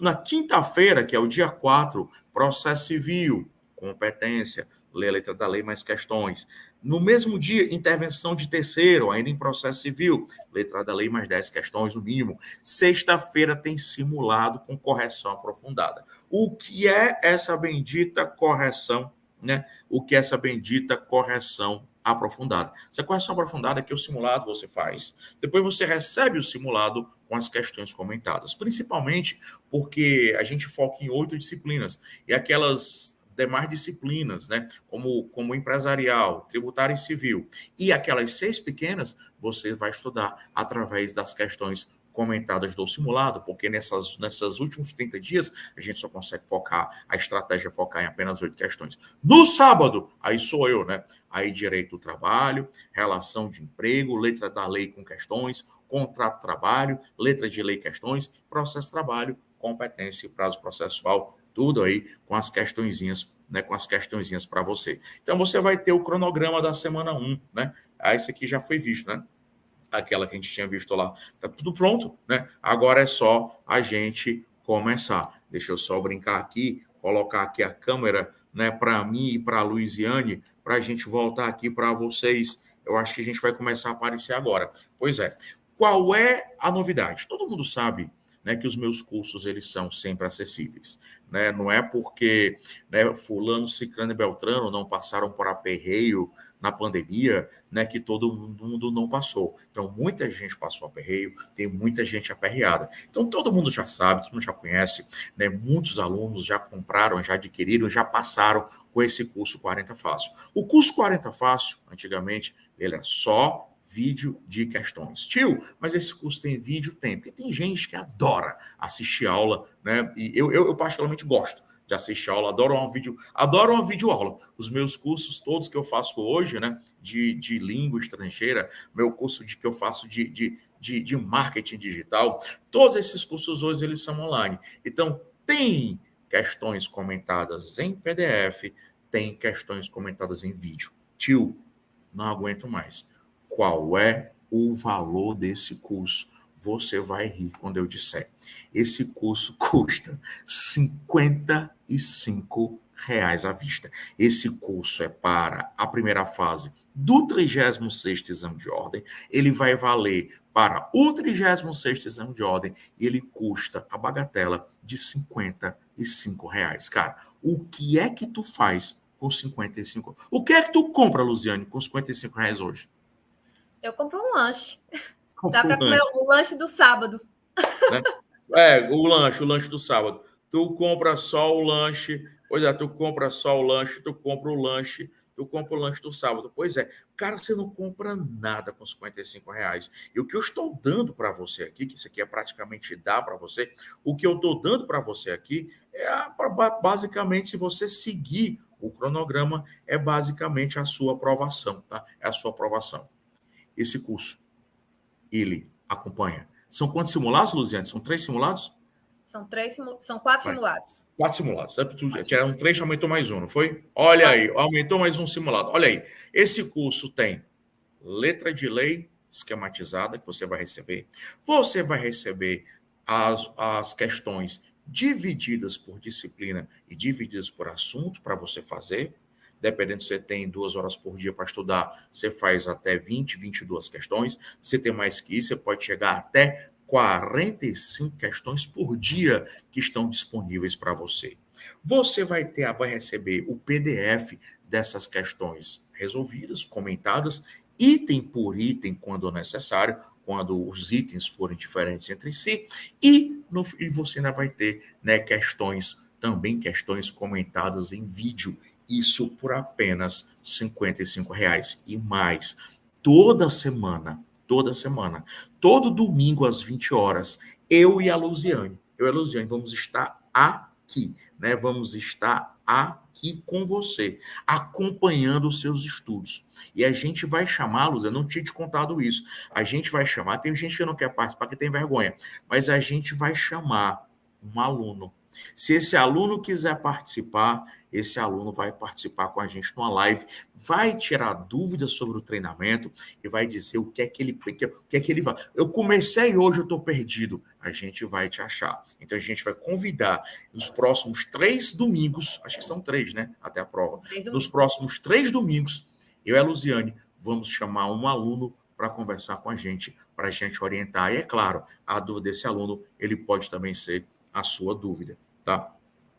Na quinta-feira, que é o dia 4, processo civil, competência, lê a letra da lei mais questões. No mesmo dia, intervenção de terceiro, ainda em processo civil, letra da lei mais 10 questões, no mínimo. Sexta-feira tem simulado com correção aprofundada. O que é essa bendita correção, né? O que é essa bendita correção aprofundada? Essa correção aprofundada é que o simulado você faz, depois você recebe o simulado com as questões comentadas, principalmente porque a gente foca em 8 disciplinas, e aquelas demais disciplinas, né, como empresarial, tributário e civil, e aquelas 6 pequenas, você vai estudar através das questões comentadas do simulado, porque nessas últimos 30 dias, a gente só consegue focar, a estratégia é focar em apenas 8 questões. No sábado, aí sou eu, né? Aí direito do trabalho, relação de emprego, letra da lei com questões, contrato de trabalho, letra de lei questões, processo de trabalho, competência e prazo processual, tudo aí com as questõezinhas, né? Com as questõezinhas para você. Então, você vai ter o cronograma da semana 1, né? Aí, esse aqui já foi visto, né? Aquela que a gente tinha visto lá. Tá tudo pronto, né? Agora é só a gente começar. Deixa eu só brincar aqui, colocar aqui a câmera, né, para mim e para a Luiziane, para a gente voltar aqui para vocês. Eu acho que a gente vai começar a aparecer agora. Pois é. Qual é a novidade? Todo mundo sabe, né, que os meus cursos eles são sempre acessíveis, né? Não é porque, né, fulano, ciclano e beltrano não passaram por aperreio na pandemia, né, que todo mundo não passou. Então, muita gente passou aperreio, tem muita gente aperreada. Então, todo mundo já sabe, todo mundo já conhece, né, muitos alunos já compraram, já adquiriram, já passaram com esse curso 40 Fácil. O curso 40 Fácil, antigamente, ele é só vídeo de questões. Tio, mas esse curso tem vídeo? Tem, porque tem gente que adora assistir aula, né, e eu particularmente gosto de assistir aula, adoro uma videoaula. Os meus cursos todos que eu faço hoje, né, de língua estrangeira, meu curso que eu faço de marketing digital, todos esses cursos hoje eles são online. Então, tem questões comentadas em PDF, tem questões comentadas em vídeo. Tio, não aguento mais. Qual é o valor desse curso? Você vai rir quando eu disser. Esse curso custa R$ 55 à vista. Esse curso é para a primeira fase do 36º exame de ordem. Ele vai valer para o 36º exame de ordem e ele custa a bagatela de R$ 55. Cara, o que é que tu faz com 55? O que é que tu compra, Luziane, com R$ 55 hoje? Eu compro um lanche. Dá Compra um para comer lanche, o lanche do sábado. né? O lanche do sábado. Tu compra só o lanche, pois é, tu compra só o lanche, tu compra o lanche, tu compra o lanche do sábado. Pois é, cara, você não compra nada com R$ 55. E o que eu estou dando para você aqui, que isso aqui é praticamente dar para você, o que eu estou dando para você aqui é basicamente, se você seguir o cronograma, é basicamente a sua aprovação, tá? É a sua aprovação. Esse curso, ele acompanha. São quantos simulados, Luziane? São 3 simulados? São 4 Vai. simulados. 4 simulados. Tiraram 3, aumentou mais um, não foi? Olha aí, aumentou mais um simulado. Olha aí. Esse curso tem letra de lei esquematizada que você vai receber. Você vai receber as questões divididas por disciplina e divididas por assunto para você fazer. Dependendo se você tem 2 horas por dia para estudar, você faz até 20, 22 questões. Se tem mais que isso, você pode chegar até 45 questões por dia que estão disponíveis para você. Você vai receber o PDF dessas questões resolvidas, comentadas, item por item, quando necessário, quando os itens forem diferentes entre si, e você ainda vai ter, né, também questões comentadas em vídeo, isso por apenas R$ 55 e mais. Toda semana, todo domingo às 20 horas, eu e a Luziane vamos estar aqui, né? Vamos estar aqui com você, acompanhando os seus estudos. E a gente vai chamar, Luz, eu não tinha te contado isso, a gente vai chamar, tem gente que não quer participar, que tem vergonha, mas a gente vai chamar um aluno. Se esse aluno quiser participar, esse aluno vai participar com a gente numa live, vai tirar dúvidas sobre o treinamento e vai dizer o que é que ele vai. Eu comecei hoje, eu estou perdido. A gente vai te achar. Então a gente vai convidar nos próximos 3 domingos, acho que são 3, né? Até a prova. Nos próximos 3 domingos, eu e a Luziane vamos chamar um aluno para conversar com a gente, para a gente orientar. E é claro, a dúvida desse aluno, ele pode também ser a sua dúvida, tá?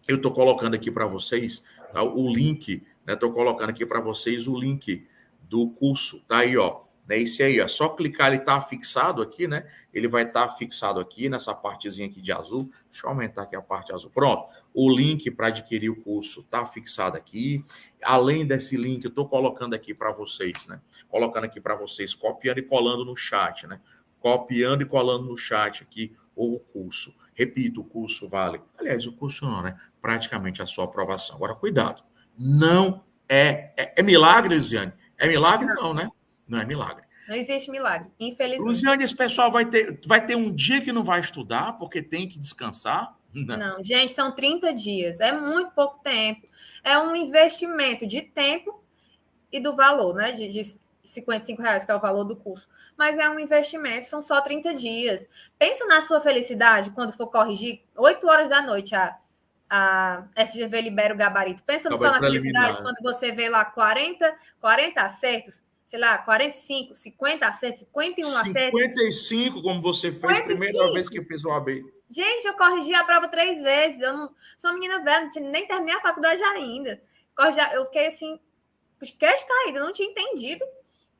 Eu estou colocando aqui para vocês, tá, o link, né? Estou colocando aqui para vocês o link do curso, tá aí, ó. É esse aí, ó. Só clicar, ele está fixado aqui, né? Ele vai estar fixado aqui nessa partezinha aqui de azul. Deixa eu aumentar aqui a parte azul. Pronto. O link para adquirir o curso está fixado aqui. Além desse link, eu estou colocando aqui para vocês, né? Colocando aqui para vocês, copiando e colando no chat, né? Copiando e colando no chat aqui o curso. Repito, o curso vale. Aliás, o curso não, né? Praticamente a sua aprovação. Agora, cuidado. Não é milagre, Luziane? É milagre? Não, né? Não é milagre. Não existe milagre, infelizmente. Luziane, esse pessoal vai ter um dia que não vai estudar porque tem que descansar? Não, gente, são 30 dias. É muito pouco tempo. É um investimento de tempo e do valor, né? De R$ 55, que é o valor do curso. Mas é um investimento, são só 30 dias. Pensa na sua felicidade quando for corrigir 8 horas da noite a FGV libera o gabarito. Pensa só na felicidade quando você vê lá 40 acertos, sei lá, 45, 50 acertos, 51 acertos. 55, como você fez 55. Primeira vez que fez o AB. Gente, eu corrigi a prova 3 vezes. Eu não sou uma menina velha, nem terminei a faculdade ainda. Eu fiquei assim, queixo caído, eu não tinha entendido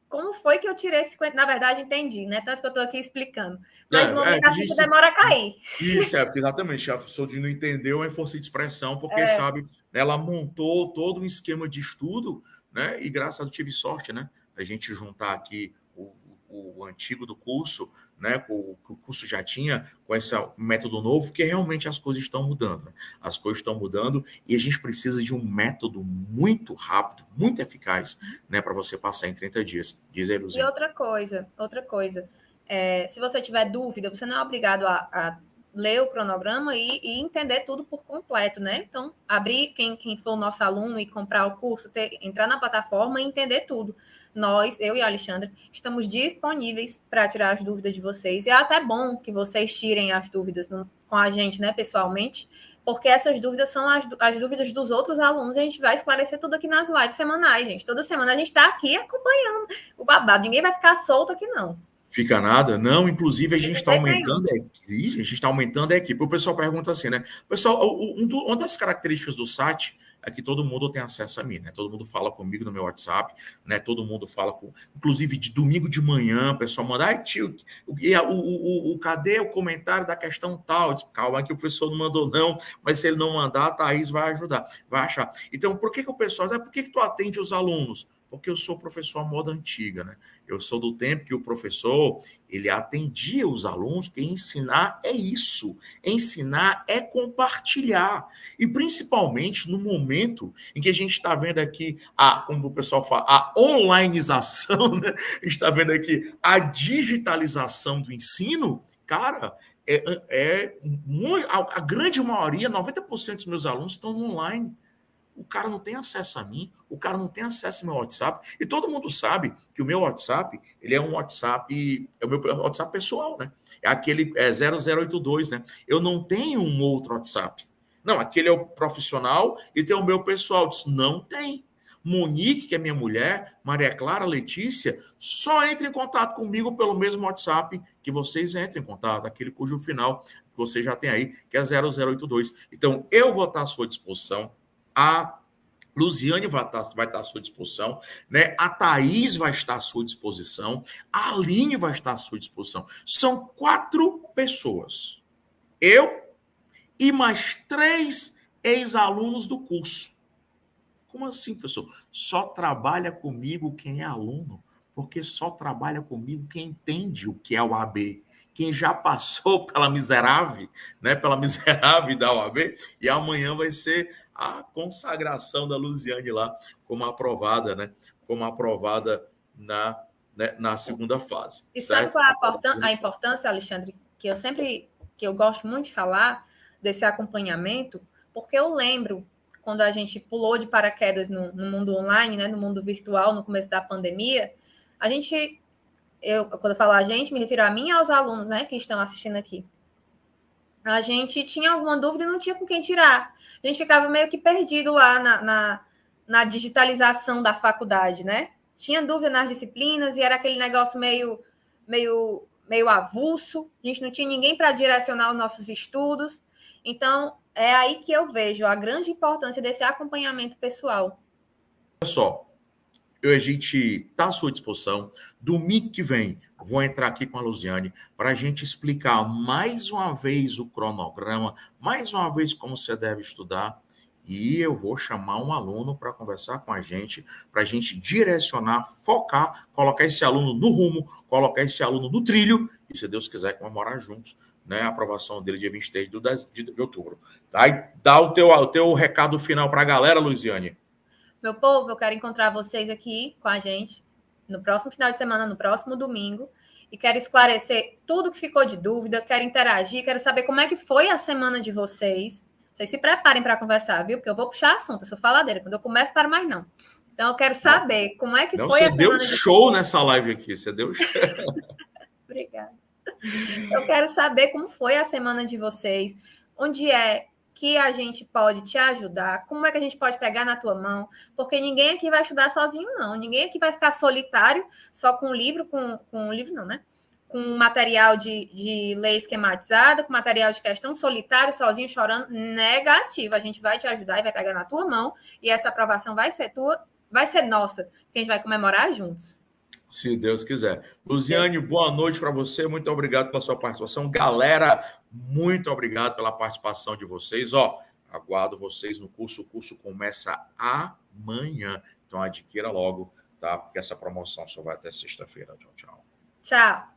como foi que eu tirei 50. Na verdade, entendi, né? Tanto que eu estou aqui explicando. Mas no momento a ficha demora a cair. Isso, exatamente. A pessoa não entendeu é força de expressão, porque, sabe, ela montou todo um esquema de estudo, né? E graças a Deus tive sorte, né? A gente juntar aqui o antigo do curso, né, que o curso já tinha, com esse método novo, que realmente as coisas estão mudando. Né? As coisas estão mudando e a gente precisa de um método muito rápido, muito eficaz, né, para você passar em 30 dias. Diz aí, Luziane. E outra coisa. Se você tiver dúvida, você não é obrigado a ler o cronograma e entender tudo por completo, né? Então, abrir, quem for o nosso aluno e comprar o curso, entrar na plataforma e entender tudo. Nós, eu e a Alexandra, estamos disponíveis para tirar as dúvidas de vocês. E é até bom que vocês tirem as dúvidas com a gente, né, pessoalmente, porque essas dúvidas são as dúvidas dos outros alunos. E a gente vai esclarecer tudo aqui nas lives semanais, gente. Toda semana a gente está aqui acompanhando o babado. Ninguém vai ficar solto aqui, não. Fica nada? Não, inclusive a gente está aumentando a equipe. O pessoal pergunta assim, né? Pessoal, uma das características do SAT é que todo mundo tem acesso a mim, né? Todo mundo fala comigo no meu WhatsApp, né? Todo mundo fala inclusive de domingo de manhã, o pessoal manda, ai tio, cadê o comentário da questão tal? Eu disse, calma que o professor não mandou não, mas se ele não mandar, a Thaís vai ajudar, vai achar. Então, por que o pessoal, por que tu atende os alunos? Porque eu sou professor à moda antiga, né? Eu sou do tempo que o professor, ele atendia os alunos, que ensinar é isso. Ensinar é compartilhar. E principalmente no momento em que a gente está vendo aqui, como o pessoal fala, a onlineização, né? Está vendo aqui a digitalização do ensino, cara, a grande maioria, 90% dos meus alunos estão online. o cara não tem acesso a mim, o cara não tem acesso ao meu WhatsApp, e todo mundo sabe que o meu WhatsApp, ele é um WhatsApp, é o meu WhatsApp pessoal, né? É aquele 0082, né? Eu não tenho um outro WhatsApp. Não, aquele é o profissional e tem o meu pessoal. Eu disse, não tem. Monique, que é minha mulher, Maria Clara, Letícia, só entra em contato comigo pelo mesmo WhatsApp que vocês entram em contato, aquele cujo final que você já tem aí, que é 0082. Então, eu vou estar à sua disposição, a Luziane vai estar à sua disposição, né? A Thaís vai estar à sua disposição, a Aline vai estar à sua disposição. São 4 pessoas. Eu e mais 3 ex-alunos do curso. Como assim, professor? Só trabalha comigo quem é aluno, porque só trabalha comigo quem entende o que é o AB, quem já passou pela miserável, né, pela miserável da OAB, e amanhã vai ser a consagração da Luziane lá como aprovada, né, como aprovada na, né, na segunda fase. E sabe Certo? qual é a importância, Alexandre, que eu gosto muito de falar desse acompanhamento, porque eu lembro quando a gente pulou de paraquedas no mundo online, né, no mundo virtual, no começo da pandemia, quando eu falo a gente, me refiro a mim e aos alunos, né, que estão assistindo aqui. A gente tinha alguma dúvida e não tinha com quem tirar. A gente ficava meio que perdido lá na digitalização da faculdade, né? Tinha dúvida nas disciplinas e era aquele negócio meio avulso. A gente não tinha ninguém para direcionar os nossos estudos. Então, é aí que eu vejo a grande importância desse acompanhamento pessoal. Olha só, a gente está à sua disposição. Domingo que vem, vou entrar aqui com a Luziane para a gente explicar mais uma vez o cronograma, mais uma vez como você deve estudar. E eu vou chamar um aluno para conversar com a gente, para a gente direcionar, focar, colocar esse aluno no rumo, colocar esse aluno no trilho, e se Deus quiser, comemorar juntos, né, a aprovação dele dia 23 de outubro. Aí dá o teu recado final para a galera, Luziane. Meu povo, eu quero encontrar vocês aqui com a gente no próximo final de semana, no próximo domingo, e quero esclarecer tudo que ficou de dúvida, quero interagir, quero saber como é que foi a semana de vocês. Vocês se preparem para conversar, viu? Porque eu vou puxar assunto, eu sou faladeira. Quando eu começo, para mais não. Então, eu quero saber como é que Não, foi você a semana deu de show vocês. nessa live aqui, você deu show. Obrigada. Eu quero saber como foi a semana de vocês, onde é que a gente pode te ajudar, como é que a gente pode pegar na tua mão, porque ninguém aqui vai estudar sozinho, não. Ninguém aqui vai ficar solitário, só com livro, com livro não, né? Com material de lei esquematizada, com material de questão solitário, sozinho, chorando, negativo. A gente vai te ajudar e vai pegar na tua mão, e essa aprovação vai ser tua, vai ser nossa, que a gente vai comemorar juntos. Se Deus quiser. Luziane, boa noite para você. Muito obrigado pela sua participação. Galera, muito obrigado pela participação de vocês. Ó, aguardo vocês no curso. O curso começa amanhã. Então adquira logo, tá? Porque essa promoção só vai até sexta-feira. Tchau, tchau. Tchau.